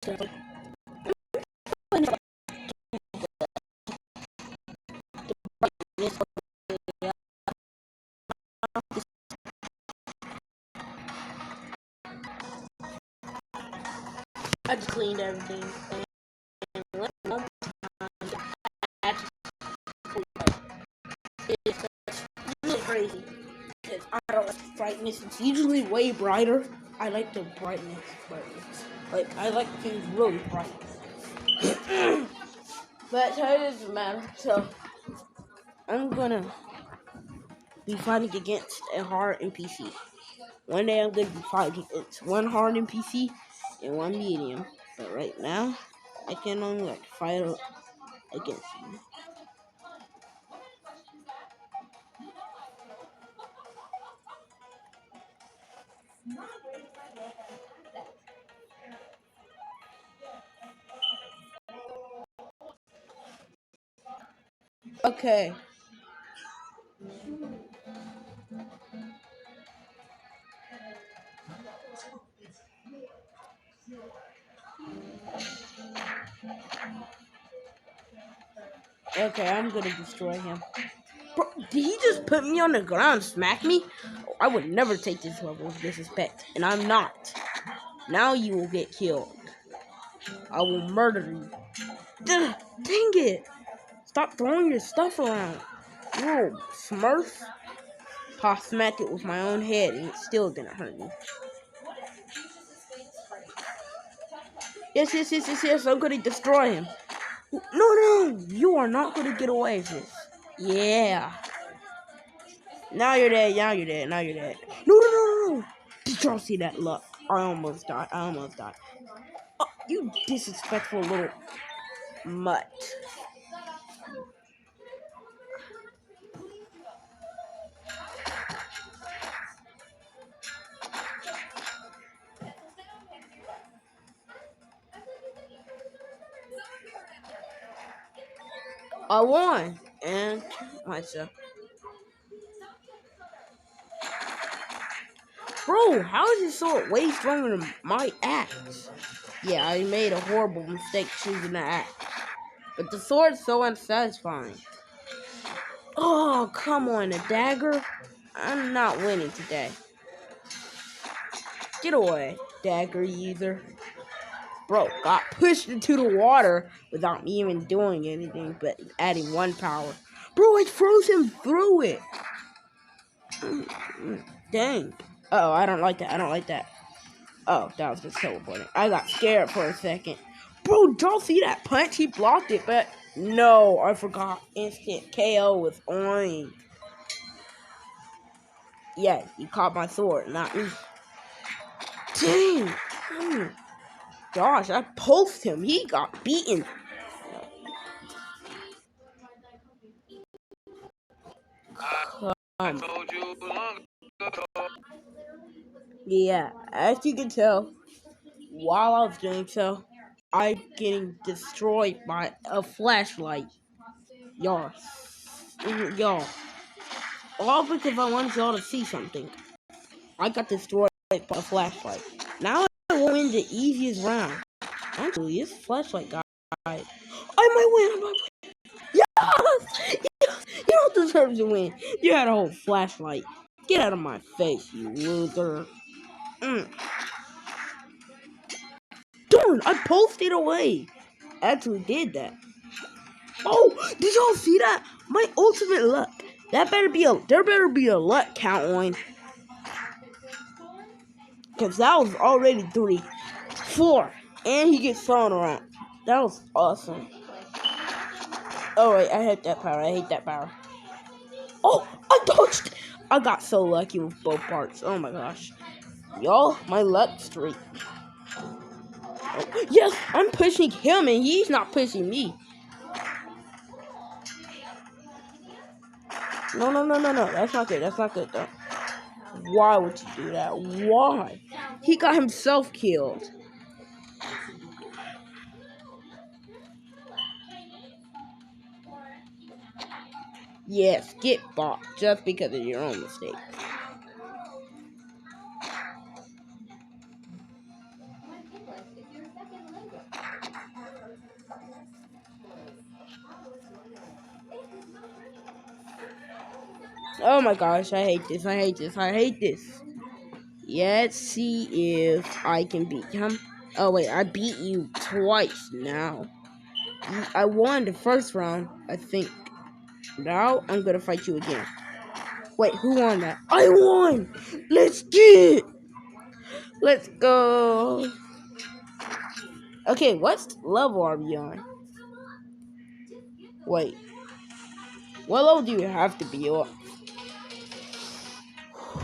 I just cleaned everything. It's really crazy because I don't like brightness. It's usually way brighter. I like the brightness. Like I like things really bright. But it doesn't matter. So I'm gonna be fighting against a hard NPC. One day I'm gonna be fighting against one hard NPC and one medium. But right now, I can only like fight against him. Okay. Okay, I'm gonna destroy him. Bro, did he just put me on the ground and smack me? Oh, I would never take this level of disrespect, and I'm not. Now you will get killed. I will murder you. Dang it! Stop throwing your stuff around. You little smurf. I smacked it with my own head, and it still didn't hurt me. Yes, I'm gonna destroy him. No, you are not gonna get away with this. Yeah. Now you're dead. No. Did y'all see that luck? I almost died. Oh, you disrespectful little mutt. I won. And myself. Bro, how is his sword way stronger than my axe? Yeah, I made a horrible mistake choosing the axe. But the sword's so unsatisfying. Oh, come on, a dagger? I'm not winning today. Get away, dagger user. Bro, got pushed into the water without me even doing anything but adding 1 power. Bro, I froze him through it. Dang. Uh-oh, I don't like that. Oh, that was just teleporting. I got scared for a second. Bro, don't see that punch? He blocked it, but no, I forgot. Instant KO with Oink. Yeah, he caught my sword, not me. Dang. Gosh, I pulsed him. He got beaten. I told you long ago. Yeah, as you can tell, while I was doing so, I'm getting destroyed by a flashlight. Y'all. Y'all. All because I wanted y'all to see something. I got destroyed by a flashlight. Now I win the easiest round. Actually, this flashlight guy. I might win. Yes! You don't deserve to win. You had a whole flashlight. Get out of my face, you loser. Darn, I posted away. Actually did that. Oh, did y'all see that? My ultimate luck. There better be a luck count on. Cause that was already 3, 4, and he gets thrown around. That was awesome. Oh wait, I hate that power. Oh, I dodged. I got so lucky with both parts. Oh my gosh. Y'all, my luck streak. Oh, yes, I'm pushing him and he's not pushing me. No. That's not good though. Why would you do that? Why? He got himself killed. Yes, get bought just because of your own mistake. Oh my gosh, I hate this. I hate this. I hate this. Let's see if I can beat him. Oh wait, I beat you twice now. I won the first round, I think. Now I'm gonna fight you again. Wait, who won that? I won! Let's get it! Let's go. Okay, what level are we on? Wait. What level do you have to be on?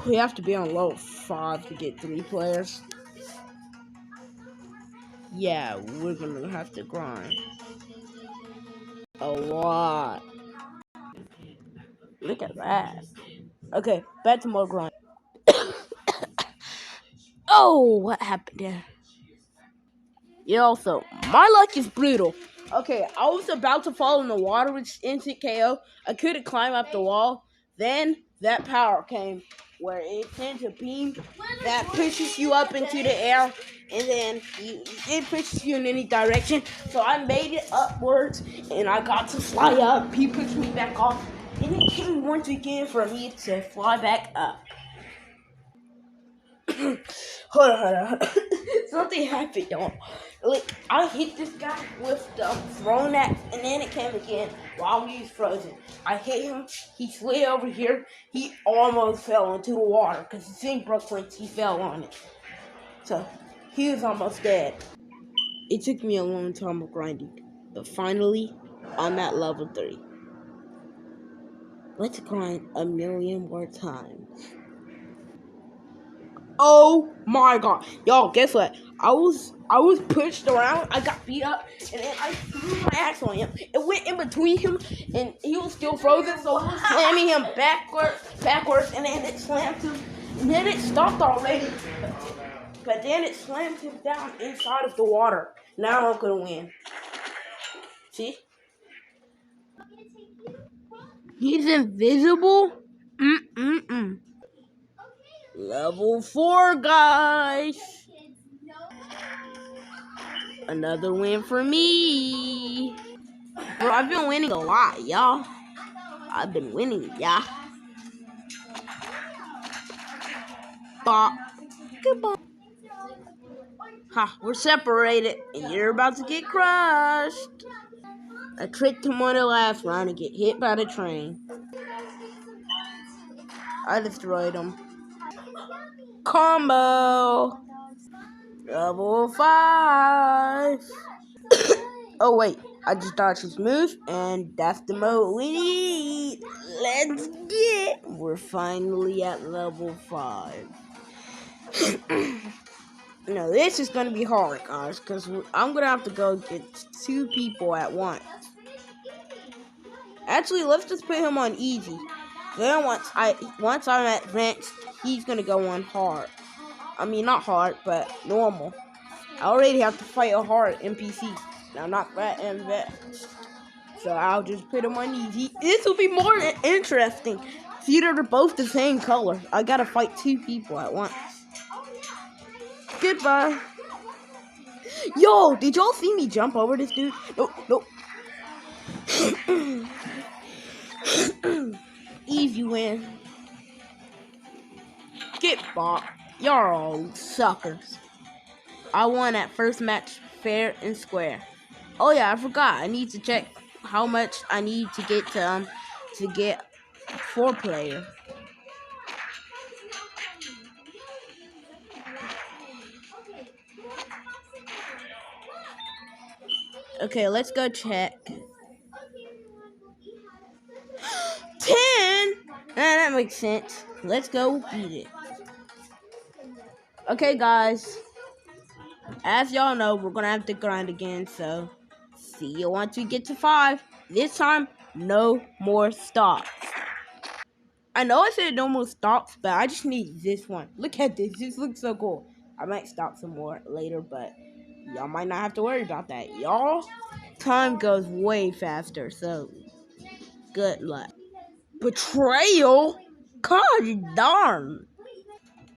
We have to be on level 5 to get 3 players. Yeah, we're gonna have to grind a lot. Look at that. Okay, back to more grind. Oh, what happened there? Yeah, also, my luck is brutal. Okay, I was about to fall in the water with instant KO. I couldn't climb up the wall. Then that power came where it sends a beam that pushes you up into the air, and then it pushes you in any direction. So I made it upwards, and I got to fly up. He pushed me back off, and it came once again for me to fly back up. Hold on. Something happened, y'all. Like, I hit this guy with the thrown axe, and then it came again while he was frozen. I hit him. He slid over here. He almost fell into the water because his thing broke once he fell on it. So, he was almost dead. It took me a long time of grinding, but finally, I'm at level 3. Let's grind a million more times. Oh my god. Y'all, guess what? I was pushed around, I got beat up, and then I threw my axe on him. It went in between him, and he was still frozen, so I was slamming him backwards, and then it slammed him, and then it stopped already. But then it slammed him down inside of the water. Now I'm gonna win. See? He's invisible? Level 4, guys. Another win for me. Bro, I've been winning a lot, y'all. I've been winning, yeah. Bop. Goodbye. Ha, we're separated, and you're about to get crushed. I tricked him on the last round to get hit by the train. I destroyed him. Combo. Level 5. Oh, wait. I just dodged his move, and that's the mode we need. Let's get. We're finally at level 5. No, this is gonna be hard, guys, because I'm gonna have to go get 2 people at once. Actually, let's just put him on easy. Then once I'm advanced, he's gonna go on hard. I mean, not hard, but normal. I already have to fight a hard NPC. Now, not that advanced. So I'll just put him on easy. This will be more interesting. See, they're both the same color. I gotta fight 2 people at once. Goodbye. Yo, did y'all see me jump over this dude? No. Easy win. Get bought. Y'all all suckers. I won at first match fair and square. Oh yeah, I forgot. I need to check how much I need to get 4 player. Okay, let's go check. 10? That makes sense. Let's go beat it. Okay, guys. As y'all know, we're gonna have to grind again, so see you once we get to 5. This time, no more stops. I know I said no more stops, but I just need this one. Look at this. This looks so cool. I might stop some more later, but y'all might not have to worry about that. Y'all, time goes way faster, so good luck. Betrayal? God darn.